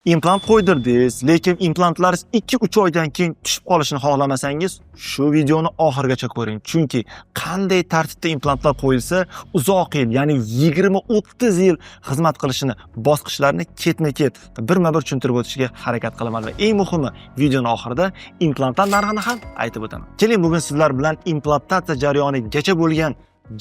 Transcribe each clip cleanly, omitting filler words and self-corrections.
Implant qo'ydirdingiz, lekin implantlaringiz 2-3 oydan keyin tushib qolishini xohlamasangiz, shu videoni oxirigacha ko'ring. Chunki qanday tartibda implantlar qo'yilsa, uzoq yil, ya'ni 20-30 yil xizmat qilishini, bosqichlarini ketma-ket birma-bir tushuntirib o'tishga harakat qilaman va eng muhimi, videoning oxirida implantlar narxini ham aytib o'taman. Keling, bugun sizlar bilan implantatsiya jarayonigacha bo'lgan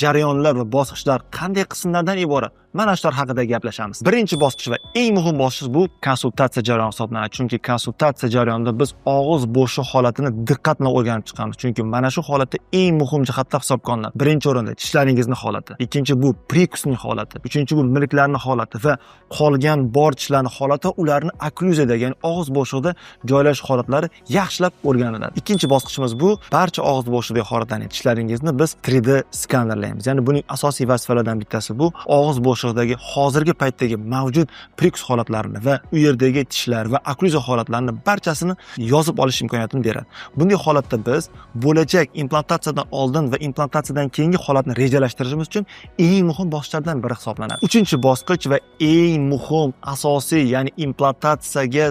jarayonlar va bosqichlar qanday qismlardan iborat? Mana shular haqida gaplashamiz. Birinchi bosqich va eng muhim bosqich bu konsultatsiya jarayoni hisoblanadi. Chunki konsultatsiya jarayonida biz og'iz bo'shi holatini diqqat bilan o'rganib chiqamiz. Chunki mana shu holatda eng muhim jihatlar hisobga olinadi. Birinchi o'rinda tishlaringizning holati, ikkinchi bu prikusning holati, uchinchi bu milklarning holati va qolgan bor tishlarning holati va ularni oklyuziyadagi, ya'ni og'iz bo'shlig'ida joylashish holatlari yaxshilab o'rganiladi. Ikkinchi bosqichimiz bu barcha og'iz bo'shlig'idagi holatlarni, tishlaringizni biz 3D skanerlaymiz. Ya'ni buning asosiy vazifalaridan bittasi bu og'iz bo'shlig'idagi hozirgi paytdagi mavjud prikus holatlarini va u yerdagi tishlar va oklyuziya holatlarini barchasini yozib olish imkoniyatini beradi. Bunday holatda biz bo'lajak implantatsiyadan oldin va implantatsiyadan keyingi holatni rejalashtirishimiz uchun eng muhim bosqichlardan biri hisoblanadi. Uchinchi bosqich va eng muhim, asosiy, ya'ni implantatsiyaga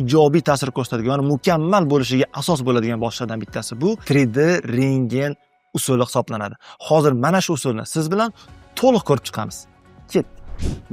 ijobiy ta'sir ko'rsatadigan, ya'ni mukammal bo'lishiga asos bo'ladigan bosqichlardan bittasi bu 3D rentgen usuli hisoblanadi. Hozir mana shu usulni siz bilan to'liq ko'rib chiqamiz. Ket.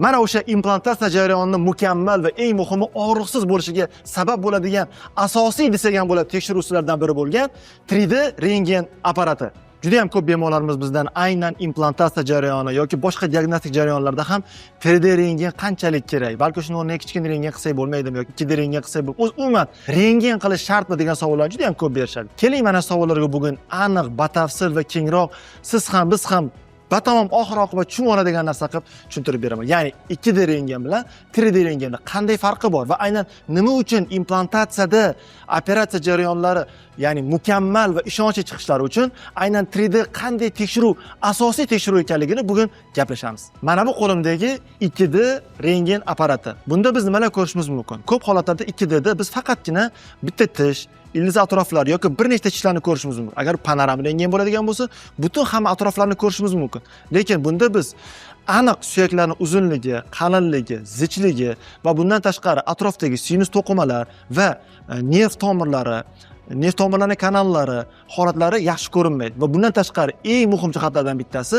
Mana o'sha implantatsiya jarayonini mukammal va eng muhimi og'riqsiz bo'lishiga sabab bo'ladigan asosiy desak ham bo'ladi tekshiruv usullaridan biri bo'lgan 3D rentgen apparati. Juda ham ko'p bemorlarimiz bizdan aynan implantatsiya jarayoni yoki boshqa diagnostik jarayonlarda ham 3D rentgen qanchalik kerak, balki shuni o'rniga kichkina rentgen qilsak bo'lmaydimi yoki 2D rentgen qilsak bo'lmaydi. Umuman rentgen qilish shartmi degan savollar juda ham ko'p berishadi. Keling, mana savollarga bugun aniq, batafsil va kengroq siz ham biz ham batamom oxir-oqibat tushunoladigan narsa qilib tushuntirib beraman. Ya'ni 2D rentgen bilan 3D rentgenda qanday farqi bor va aynan nima uchun implantatsiyada operatsiya jarayonlari, ya'ni mukammal va ishonchli chiqishlari uchun aynan 3D qanday tekshiruv, asosiy tekshiruv ekanligini bugun gaplashamiz. Mana bu qo'limdagi 2D rentgen apparati. Bunda biz nimalar ko'rishimiz mumkin? Ko'p holatlarda 2D da biz faqatgina bitta tish, ildiz atroflari yoki bir nechta tishlarni ko'rishimiz mumkin. Agar panoramik rentgen bo'ladigan bo'lsa, butun hamma atroflarni ko'rishimiz mumkin. Lekin bunda biz aniq suyaklarning uzunligi, qalinligi, zichligi va bundan tashqari atrofdagi sinus to'qimalar va nerv tomirlari, nerv tomirlarining kanallari holatlari yaxshi ko'rinmaydi va bundan tashqari eng muhim jihatlardan bittasi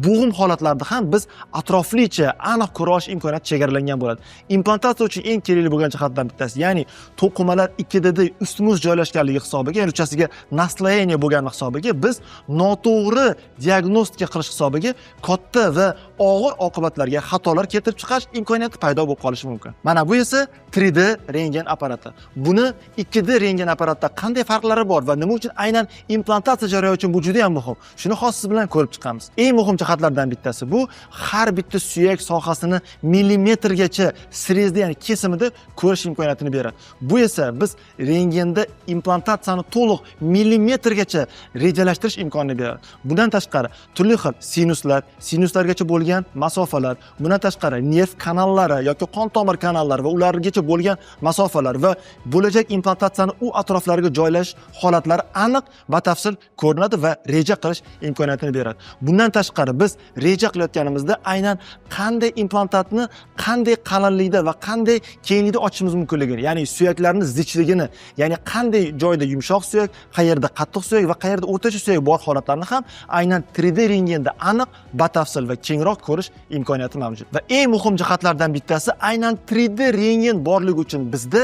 bo'g'im holatlarda ham biz atroflicha aniq ko'ra olish imkoniyati chegaralangan bo'ladi. Implantatsiya uchun eng kerakli bo'lgan jihatlardan bittasi, ya'ni to'qimalar 2D da ustmuz joylashganligi hisobiga, ya'ni uchasiga naslоение bo'lgani hisobiga biz noto'g'ri diagnostika qilish hisobiga katta va og'ir oqibatlarga, xatolar keltirib chiqarish imkoniyati paydo bo'lib qolishi mumkin. Mana bu esa 3D rentgen apparati. Buni 2D rentgen apparatda qanday farqlari bor va nima uchun aynan implantatsiya jarayoni uchun bu juda ham muhim? Shuni hozir siz bilan ko'rib chiqamiz. Eng muhim jihatlardan bittasi bu har bitta suyak sohasini millimetrgacha srezda, ya'ni kesimida ko'rish imkoniyatini beradi. Bu esa biz rentgenda implantatsiyani to'liq millimetrgacha rejalashtirish imkonini beradi. Bundan tashqari turli xil sinuslar, sinuslargacha bo'lgan masofalar, bundan tashqari nerv kanallari yoki qon tomir kanallari va ulargacha bo'lgan masofalar va bo'lajak implantatsiyani u atroflariga joylash holatlari aniq batafsil ko'rinadi va reja qilish imkoniyatini beradi. Bundan tashqari biz reja qilayotganimizda aynan qanday implantantni qanday qalinlikda va qanday kenglikda ochishimiz mumkinligini, ya'ni suyaklarning zichligini, ya'ni qanday joyda yumshoq suyak, qayerda qattiq suyak va qayerda o'rtacha suyak bor holatlarni ham aynan 3D rentgenda aniq, batafsil va kengroq ko'rish imkoniyati mavjud. Va eng muhim jihatlardan bittasi aynan 3D rentgen borligi uchun bizda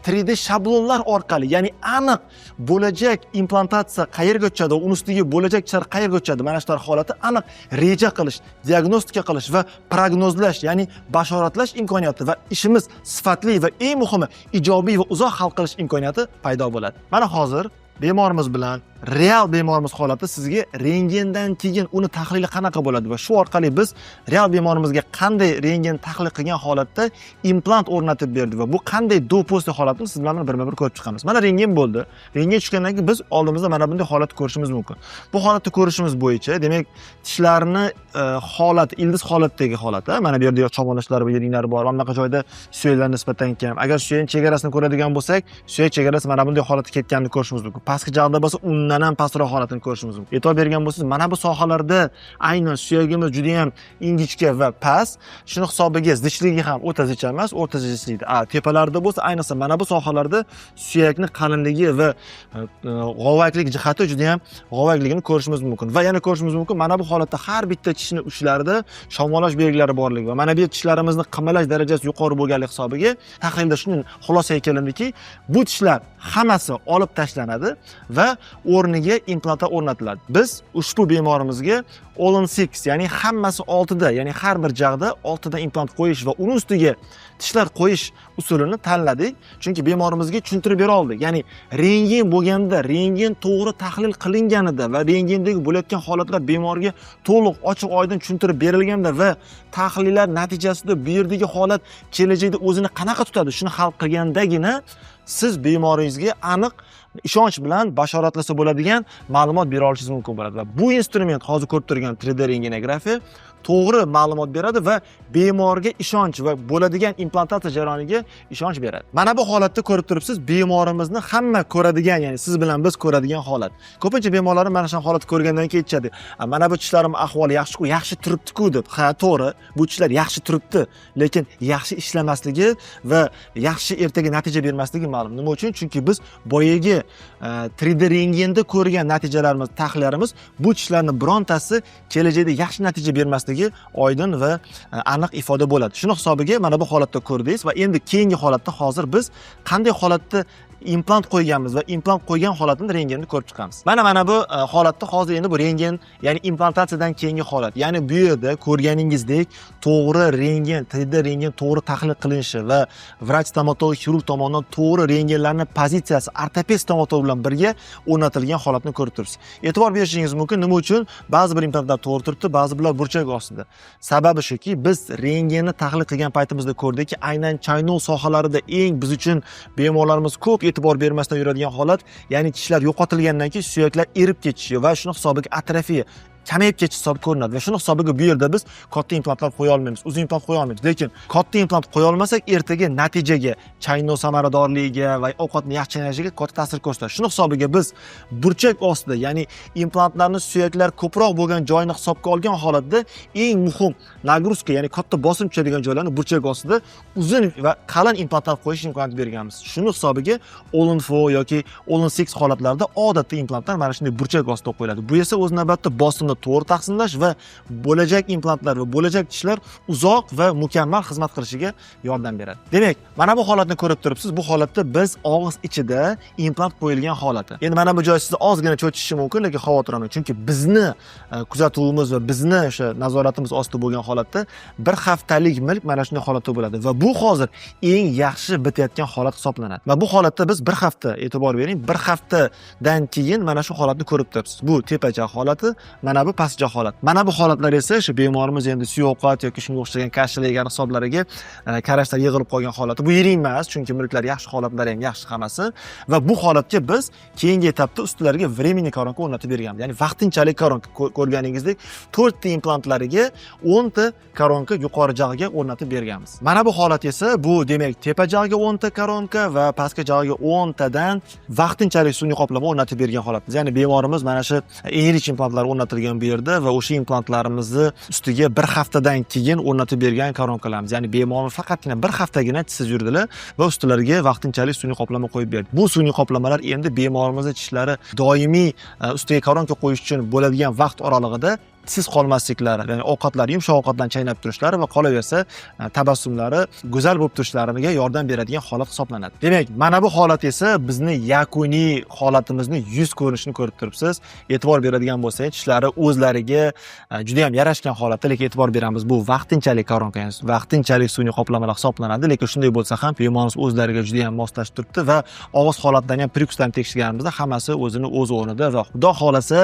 3D shablonlar orqali, ya'ni aniq bo'lajak implantatsiya qayerga o'tadi, uni ustiga bo'lajak tishlar qayerga o'tadi, mana shular holati aniq reja qilish, diagnostika qilish va prognozlash, ya'ni bashoratlash imkoniyati va ishimiz sifatli va eng muhimi ijobiy va uzoq hal qilish imkoniyati paydo bo'ladi. Mana hozir bemorimiz bilan real bemorimiz holati sizga rentgendan keyin uni tahlili qanaqa bo'ladi va shu orqali biz real bemorimizga qanday rentgen tahlil qilgan holatda implant o'rnatib berdi va bu qanday do-post holatini siz bilan birma-bir ko'rib chiqamiz. Mana rentgen bo'ldi. Rentgen tushgandan keyin biz oldimizda mana bunday holatni ko'rishimiz mumkin. Bu holatni ko'rishimiz bo'yicha, demak, tishlarni holat, ildiz holatdagi holati, mana bu yerda chomonlashlar va yeringlari bor, anaqa joyda suyaklar nisbatan kam. Agar suyakning chegarasini ko'radigan bo'lsak, suyak chegarasi mana bunday holatga ketganini ko'rishimiz mumkin. Pastki jag'da bo'lsa bundan ham pastroq holatini ko'rishimiz mumkin. E'tibor bergan bo'lsangiz, mana bu sohalarda aynan suyagimiz juda ham ingichka va past. Shuni hisobiga zichligi ham o'ta zich emas, o'rta zichlikda. Tepalarida bo'lsa, ayniqsa mana bu sohalarda suyakni qalinligi va g'ovaklik jihati juda ham g'ovakligini ko'rishimiz mumkin. Va yana ko'rishimiz mumkin, mana bu holatda har bitta tishni uchlarida shamollash belgilari borligi va mana bu tishlarimizni qimalash darajasi yuqori bo'lganligi hisobiga tahlilda shuni xulosaga kelindiki, bu tishlar hammasi olib tashlanadi va o'rniga implantlar o'rnatiladi. Biz ushbu bemorimizga all-in-6, ya'ni hammasi 6 da, ya'ni har bir jag'da 6 da implant qo'yish va uning ustiga tishlar qo'yish usulini tanladik. Chunki bemorimizga tushuntirib bera oldik. Ya'ni rentgen bo'lganda, rentgen to'g'ri tahlil qilinganida va rentgendagi bo'layotgan holatlar bemorga to'liq ochiq oydin tushuntirib berilganda va tahlillar natijasida bu yerdagi holat kelajakda o'zini qanaqa tutadi, shuni hal qilgandagina siz bemoringizga aniq ishonch bilan bashoratlasa bo'ladigan ma'lumot bera olishingiz mumkin bo'ladi. Va bu instrument hozir ko'rib turgan 3D rentgenografiya to'g'ri ma'lumot beradi va bemorga ishonch va bo'ladigan implantatsiya jarayoniga ishonch beradi. Mana bu holatda ko'rib turibsiz, bemorimizni hamma ko'radigan, ya'ni siz bilan biz ko'radigan holat. Ko'pincha bemorlar mana shu holatni ko'rgandan keyin aytishadi, "Mana bu tishlarim ahvoli yaxshi-ku, yaxshi turibdi-ku" deb. Ha, to'g'ri, bu tishlar yaxshi turibdi, lekin yaxshi ishlamasligi va yaxshi ertaga natija bermasligi ma'lum. Nima uchun? Chunki biz boyagi 3D rentgenda ko'rgan natijalarimiz, tahlillarimiz bu tishlarning birontasi kelajakda yaxshi natija bermasligi oydin va aniq ifoda bo'ladi. Shuni hisobiga mana bu holatda ko'rdingiz va endi keyingi holatda hozir biz qanday holatda implant qo'yganmiz va implant qo'ygan holatini rentgenni ko'rib chiqamiz. Mana bu holatda hozir endi bu rentgen, ya'ni implantatsiyadan keyingi holat. Ya'ni bu yerda ko'rganingizdek to'g'ri rentgen, 3D rentgen to'g'ri tahlil qilinishi va vrach stomatolog xirurg tomonidan to'g'ri rentgenlarning pozitsiyasi ortoped stomatolog bilan birga o'rnatilgan holatni ko'rib turibsiz. E'tibor berishingiz mumkin, nima uchun ba'zi bir implantlar to'g'ri turibdi, ba'zi birlar burchak ostida. Sababi shuki, biz rentgenni tahlil qilgan paytimizda ko'rdikki, aynan chaynov sohalarida eng biz uchun bemorlarimiz ko'p e'tibor bermasdan yuradigan holat, ya'ni tishlar yo'qotilgandan keyin suyaklar erib ketishi va shuni hisobiga atrofiya kamayib ketish hisobi ko'rinadi va shuni hisobiga bu yerda biz katta implantlar qo'ya olmaymiz, uzun implant qo'ya olmaymiz. Lekin katta implant qo'ya olmasak, ertaga natijaga, chaynov samaradorligiga va ovqatni yaxshi chaynanishiga katta ta'sir ko'rsatadi. Shuni hisobiga biz burchak ostida, ya'ni implantlarning suyaklar ko'proq bo'lgan joyini hisobga olgan holatda eng muhim nagruska, ya'ni katta bosim tushadigan joylarni burchak ostida uzun va qalin implantlar qo'yish imkoniyati berganmiz. Shuni hisobiga all-in-4 yoki all-in-6 holatlarida odatda implantlar mana shunday burchak ostida qo'yiladi. Bu esa o'z navbatida bosimni to'g'ri taqsimlash va bo'lajak implantlar va bo'lajak tishlar uzoq va mukammal xizmat qilishiga yordam beradi. Demak, mana bu holatni ko'rib turibsiz. Bu holatda biz og'iz ichida implant qo'yilgan holati. Endi mana bu joy sizni ozgina cho'chishi mumkin, lekin xavotir olmang. Chunki bizni kuzatuvimiz va bizni o'sha nazoratimiz ostida bo'lgan holatda bir haftalik milk mana shunday holatda bo'ladi va bu hozir eng yaxshi bitayotgan holat hisoblanadi. Va bu holatda biz bir hafta, e'tibor bering, bir haftadan keyin mana shu holatni ko'rib turibsiz. Bu tepacha holati, mana bu pastcha holat. Mana bu holatlar esa o'sha bemorimiz endi suyoqat yoki shunga o'xshagan kashlagan hisoblariga qarashlar yig'ilib qolgan holati. Bu yirik emas, chunki milklar yaxshi, holatlari ham yaxshi hammasi va bu holatga biz keyingi etapda ustilariga временный koronka o'rnatib berganmiz. Ya'ni vaqtinchalik koronka, ko'rganingizdek 4 ta implantlariga 10 ta koronka yuqori jag'iga o'rnatib berganmiz. Mana bu holat esa bu demak tepa jag'iga 10 ta koronka va pastki jag'iga 10 tadan vaqtinchalik sun'iy qoplama o'rnatib bergan holatimiz. Ya'ni bemorimiz mana shu enrich implantlar o'rnatilgan bu yerda va o'sha implantlarimizni ustiga bir haftadan keyin o'rnatib bergan koronkalarimiz. Ya'ni bemorimiz faqatgina bir haftagina tishsiz yurdilar va ustilariga vaqtinchalik sun'iy qoplama qo'yib berdik. Bu sun'iy qoplamalar endi bemorimizning tishlari doimiy ustiga koronka qo'yish uchun bo'ladigan vaqt oralig'ida tishsiz qolmasliklari, ya'ni ovqatlar, yumshoq ovqatdan chaynab turishlari va qolaversa tabassumlari go'zal bo'lib turishlariga yordam beradigan holat hisoblanadi. Demak, mana bu holat esa bizni yakuniy holatimizni yuz ko'rinishini ko'rib turibsiz. E'tibor beradigan bo'lsangiz, tishlari o'zlariga juda ham yarashgan holatda, lekin e'tibor beramiz, bu vaqtinchalik koronka, ya'ni vaqtinchalik sun'iy qoplamalar hisoblanadi, lekin shunday bo'lsa ham bemorimiz o'zlariga juda ham moslashib turibdi va og'iz holatidan ham prikusdan tekshirganimizda hammasi o'zini o'z o'rnida va xudo xolasa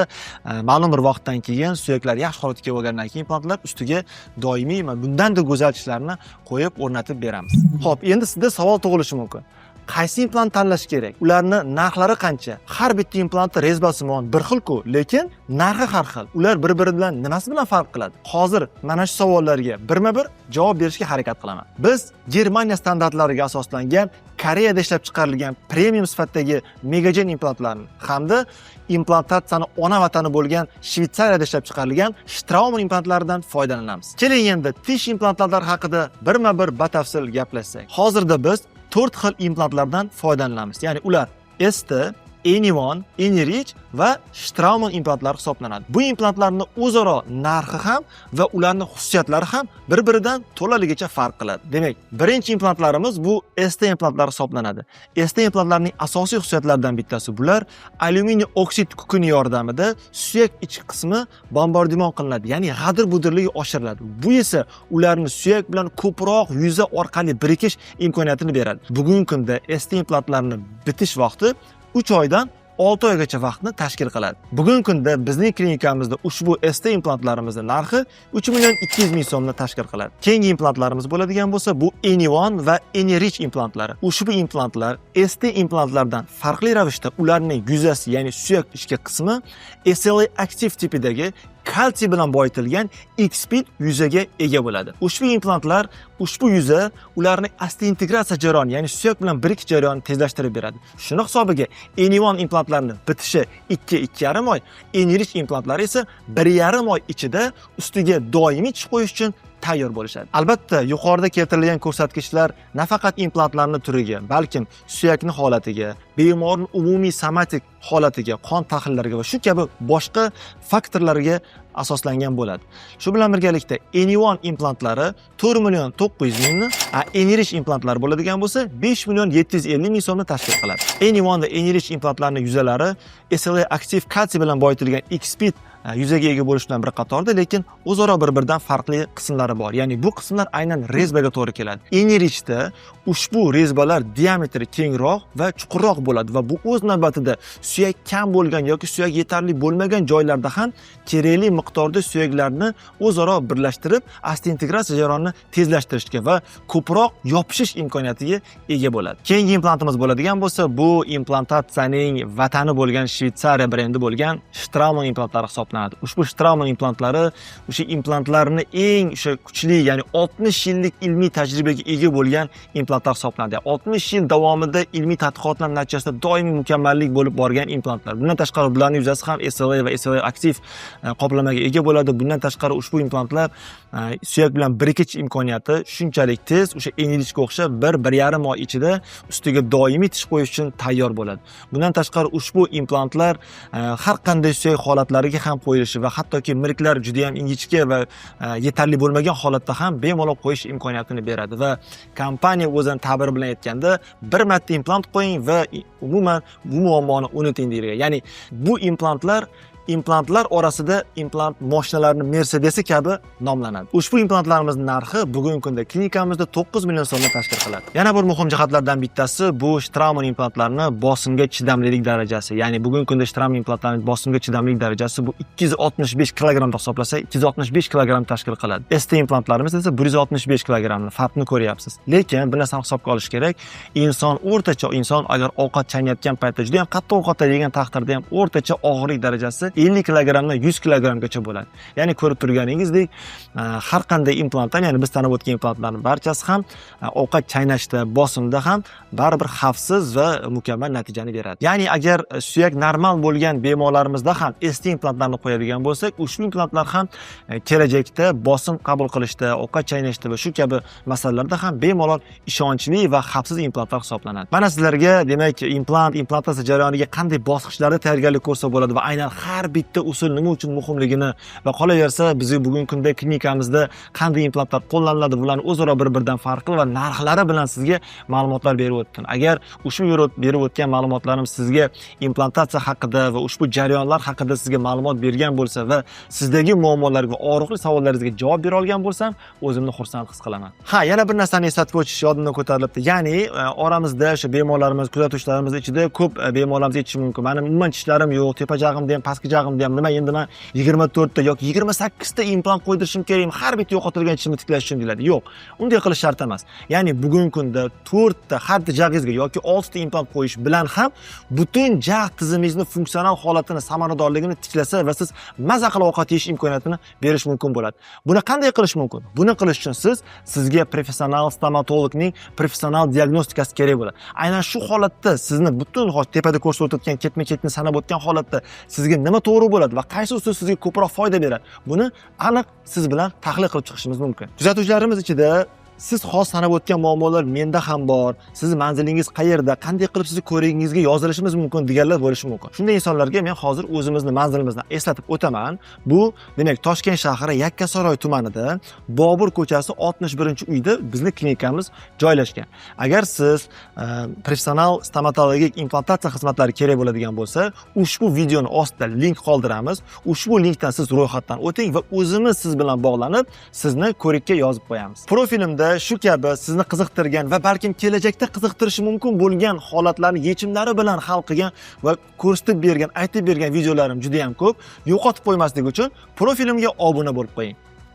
ma'lum bir vaqtdan keyin suyaklar yaxshi holatga kelib olgandan keyin implantlar ustiga doimiy bundan da go'zal tishlarni qo'yib o'rnatib beramiz. Xo'p, endi sizda savol tug'ilishi mumkin. qaysi implant tanlash kerak? Ularni narxlari qancha? Har bitta implantni rezbasimon bir xil-ku, lekin narxi har xil. Ular bir-biri bilan nimasi bilan farq qiladi? Hozir mana shu savollarga birma-bir javob berishga harakat qilaman. Biz Germaniya standartlariga asoslangan Koreyada ishlab chiqarilgan premium sifatdagi Megagen implantlarni hamda implantatsiyani ona vatani bo'lgan Shvetsariyada ishlab chiqarilgan Straumann implantlaridan foydalanamiz. Keling endi tish implantlari haqida birma-bir batafsil gaplashsak. Hozirda biz 4 xil implantlardan foydalanamiz. Ya'ni ular ST, Anyone, Enrich va Straumann implantlari hisoblanadi. Bu implantlarning o'zaro narxi ham va ularning xususiyatlari ham bir-biridan to'laligicha farq qiladi. Demak, birinchi implantlarimiz bu ST implantlari hisoblanadi. ST implantlarining asosiy xususiyatlaridan bittasi bular alyuminiy oksid kukuni yordamida suyak ichki qismi bombardimon qilinadi, ya'ni g'adir-budirligi oshiriladi. Bu esa ularni suyak bilan ko'proq yuza orqali birikish imkoniyatini beradi. Bugungi kunda ST implantlarning bitish vaqti 3 oydan 6 oygacha vaqtni tashkil qiladi. Bugungi kunda bizning klinikamizda ushbu ST implantlarimizning narxi 3 million 200 ming so'mni tashkil qiladi. Keyingi implantlarimiz bo'ladigan bo'lsa, bu Anyone va Enrich implantlari. Ushbu implantlar ST implantlardan farqli ravishda ularning yuzasi, ya'ni suyak ichki qismi SLA Active tipidagi kalsiy bilan boyitilgan X-Speed yuzaga ega bo'ladi. Ushbu implantlar ushbu yuza ularning osteointegratsiya jarayoni, ya'ni suyak bilan birikish jarayonini tezlashtirib beradi. Shuni hisobiga Anyone implantlarini bitishi 2-2,5 oy, Enrich implantlari esa 1,5 oy ichida ustiga doimiy tish qo'yish uchun tayyor bo'lishadi. Albatta, yuqorida keltirilgan ko'rsatkichlar nafaqat implantlarning turiga, balkim suyakning holatiga, bemorning umumiy somatik holatiga, qon tahlillariga va shu kabi boshqa faktorlarga asoslangan bo'ladi. Shu bilan birgalikda Anyone implantlari 4 million 900 mingni, Enrich implantlari bo'ladigan bo'lsa 5 million 750 ming so'mni tashkil qiladi. Anyone va Enrich implantlarining yuzalari SLA Active kalsiy bilan boyitilgan X-Speed yuzaga ega bo'lish bilan bir qatorda, lekin o'zaro bir-biridan farqli qismlari bor. Ya'ni bu qismlar aynan rezbaga to'g'ri keladi. Enrichda ushbu rezbalar diametri kengroq va chuqurroq bo'ladi va bu o'z navbatida suyak kam bo'lgan yoki suyak yetarli bo'lmagan joylarda ham kerakli miqdorda suyaklarni o'zaro birlashtirib, osteointegratsiya jarayonini tezlashtirishga va ko'proq yopishish imkoniyatiga ega bo'ladi. Keyingi implantimiz bo'ladigan bo'lsa, bu implantatsiyaning vatani bo'lgan Shvetsariya brendi bo'lgan Straumann implantlari hisoblanadi. Ushbu Straumann implantlari o'sha implantlarni eng o'sha kuchli, ya'ni 60 yillik ilmiy tajribaga ega bo'lgan implantlar hisoblanadi. 60 yil davomida ilmiy tadqiqotlar natijasida doimiy mukammallik bo'lib borgan implantlar. Bundan tashqari ularning yuzasi ham SLA va SLA aktiv qoplamaga ega bo'ladi. Bundan tashqari ushbu implantlar suyak bilan birikish imkoniyati shunchalik tez, o'sha Enrichga o'xshab 1-1,5 oy ichida ustiga doimiy tish qo'yish uchun tayyor bo'ladi. Bundan tashqari ushbu implantlar har qanday suyak holatlariga ham qo'yilishi va hattoki miriklar juda ham ingichka va yetarli bo'lmagan holatda ham bemalol qo'yish imkoniyatini beradi va kompaniya o'zining ta'biri bilan aytganda bir marta implant qo'ying va umuman bu muammoni unuting deyilgan. Ya'ni bu implantlar orasida implant mashinalarining Mercedes kabi nomlanadi. Ushbu implantlarimizning narxi bugungi kunda klinikamizda 9 million so'mni tashkil qiladi. Yana bir muhim jihatlardan bittasi bu Straumann implantlarini bosimga chidamlilik darajasi. Ya'ni bugungi kunda Straumann implantlarning bosimga chidamlilik darajasi bu 265 kg deb hisoplasak, 265 kg tashkil qiladi. ST implantlarimiz esa 165 kg. Farqni ko'ryapsiz. Lekin bir narsani hisobga olish kerak. O'rtacha inson agar ovqat chaynayotgan paytda juda ham qattiq ovqat yegan taqdirda ham o'rtacha og'irlik darajasi 50 kg 100 kg-gacha bo'ladi. Ya'ni ko'rib turganingizdek, har qanday implantdan, ya'ni biz tanib o'tgan implantlarning barchasi ham ovqat chaynashda, bosimda ham baribir xavfsiz va mukammal natijani beradi. Ya'ni agar suyak normal bo'lgan bemorlarimizda ham ST implantlarni qo'yadigan bo'lsak, ushbu implantlar ham kelajakda bosim qabul qilishda, ovqat chaynashda va shu kabi masalalarda ham bemalol ishonchli va xavfsiz implantlar hisoblanadi. Mana sizlarga demak implantatsiya jarayoniga qanday bosqichlarda tayyorgarlik ko'rsa bo'ladi va aynan har bitta usul nima uchun muhimligini va qolaversa bizning bugungi kunda klinikamizda qanday implantlar qo'llaniladi, bularning o'zaro bir-biridan farqli va narxlari bilan sizga ma'lumotlar berib o'tdim. Agar ushbu berib o'tgan ma'lumotlarim sizga implantatsiya haqida va ushbu jarayonlar haqida sizga ma'lumot bergan bo'lsa va sizdagi muammolarga, og'riqli savollaringizga javob bera olgan bo'lsam, o'zimni xursand his qilaman. Yana bir narsani eslatib o'tish yodimdan ko'tarilibdi. Ya'ni oramizda o'sha bemorlarimiz, kuzatuvchilarimiz ichida ko'p bemorlarimiz aytishi mumkin. Mening umuman tishlarim yo'q, tepajag'imda ham pastki jag'imda ham nima endi men 24 ta yoki 28 ta implant qo'ydirishim kerakmi, har bitta yo'qotilgan tishimni tiklash uchun deyiladi. Yo'q, unday qilish shart emas. Ya'ni bugungi kunda 4 ta har bitta jag'ingizga yoki 6 ta implant qo'yish bilan ham butun jag' tizimingizni funksional holatini, samaradorligini tiklasa va siz maza qilib ovqat yeyish imkoniyatini berish mumkin bo'ladi. Buni qanday qilish mumkin? Buni qilish uchun sizga professional stomatologning professional diagnostikasi kerak bo'ladi. Aynan shu holatda sizni butun tepada ko'rsatib o'tgan ketma-ketni sanab o'tgan holatda sizga nima to'g'ri bo'ladi va qaysi usul sizga ko'proq foyda beradi? Buni aniq siz bilan tahlil qilib chiqishimiz mumkin. Kuzatuvchilarimiz ichida siz hozir sanab o'tgan muammolar menda ham bor. Sizni manzilingiz qayerda, qanday qilib sizni ko'rigingizga yozilishimiz mumkin deganlar bo'lishi mumkin. Shunday insonlarga men hozir o'zimizni manzilimizni eslatib o'taman. Bu, demak, Toshkent shahri Yakkasaroy tumanida Bobur ko'chasi 61-uyda bizning klinikamiz joylashgan. Agar siz professional stomatologik implantatsiya xizmatlari kerak bo'ladigan bo'lsa, ushbu videoni ostida link qoldiramiz. Ushbu linkdan siz ro'yxatdan o'ting va o'zimiz siz bilan bog'lanib, sizni ko'rikka yozib qo'yamiz. Profilimda shu kabi sizni qiziqtirgan va balkim kelajakda qiziqtirishi mumkin bo'lgan holatlarni yechimlari bilan hal qilgan va ko'rsatib bergan, aytib bergan videolarim juda ham ko'p. Yo'qotib qo'ymaslik uchun profilimga obuna bo'lib qo'ying.